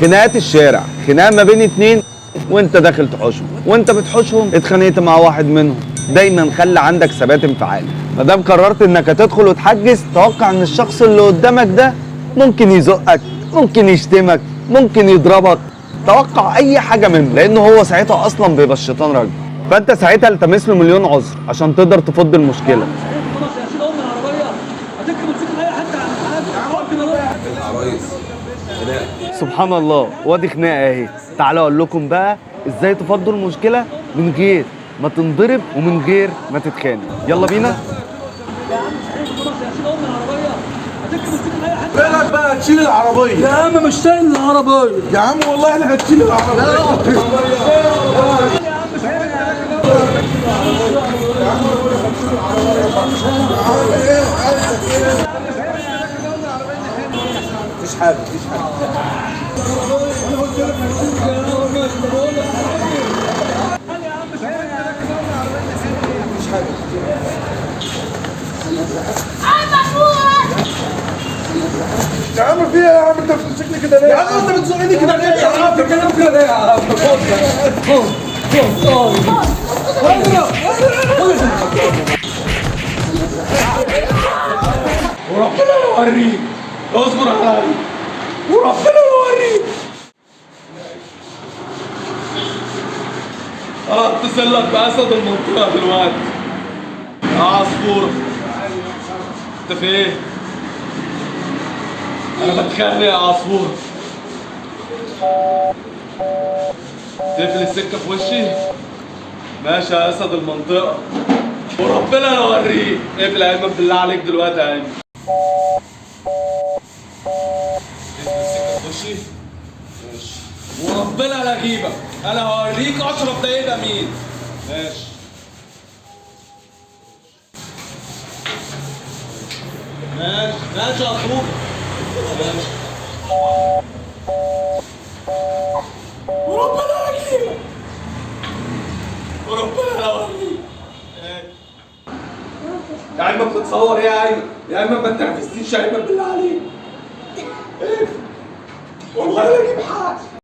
خناقات الشارع، خناقه ما بين اتنين وانت داخل تحوشهم، وانت بتحوشهم اتخانقت مع واحد منهم. دايما خلي عندك ثبات انفعالي. ما دام قررت انك هتدخل وتحجز، توقع ان الشخص اللي قدامك ده ممكن يزقك، ممكن يشتمك، ممكن يضربك. توقع اي حاجه منه، لانه هو ساعتها اصلا بيبقى الشيطان راجل. فانت ساعتها التمس له مليون عذر عشان تقدر تفض المشكله. خلاص يا سيدي، قلنا العربيه هتركب موتوسيكل اي حد العرايس سبحان الله، وادي خناقه اهي. تعالوا اقول لكم بقى ازاي تفضوا المشكله من غير ما تنضرب ومن غير ما تتخانق. يلا بينا. يا عم صحيح، خلاص يا سيدي، قلنا العربيه هتركب موتوسيكل اي حد. بالك بقى تشيل العربية يا عم مش شايل العربيه يا عم، والله احنا هتشيل العربية. مفيش حاجه مفيش حاجه. يا عم في ايه يا عم؟ انت بتمسكني كده ليه؟ يا عم انت بتزقني كده ليه؟ يا عم بتتكلم كده ليه يا عم؟ وربنا يوريك، اصبر عليا وربنا يوريك. اتصل لك باسد المنطقه دلوقتي يا عصفور. انت فين؟ انا بتخانق يا عصفور. تقفل السكه في وشي؟ ماشي يا اسد المنطقه، وربنا يوريك. اقفل يا ايمن بالله عليك دلوقتي يا ايمن. تقفل السكه في وشي؟ ماشي، وربنا لا اجيبك. انا هوريك اشرف ده يبقى مين. ماشي ماشي ماشي يا عصفور. ماشي، وربنا لا اجيبك، وربنا لا اوريك. يا ايمن بتصور يا ايمن؟ يا ايمن ما تنرفزنيش يا ايمن بالله عليك. والله لا اجيب حق.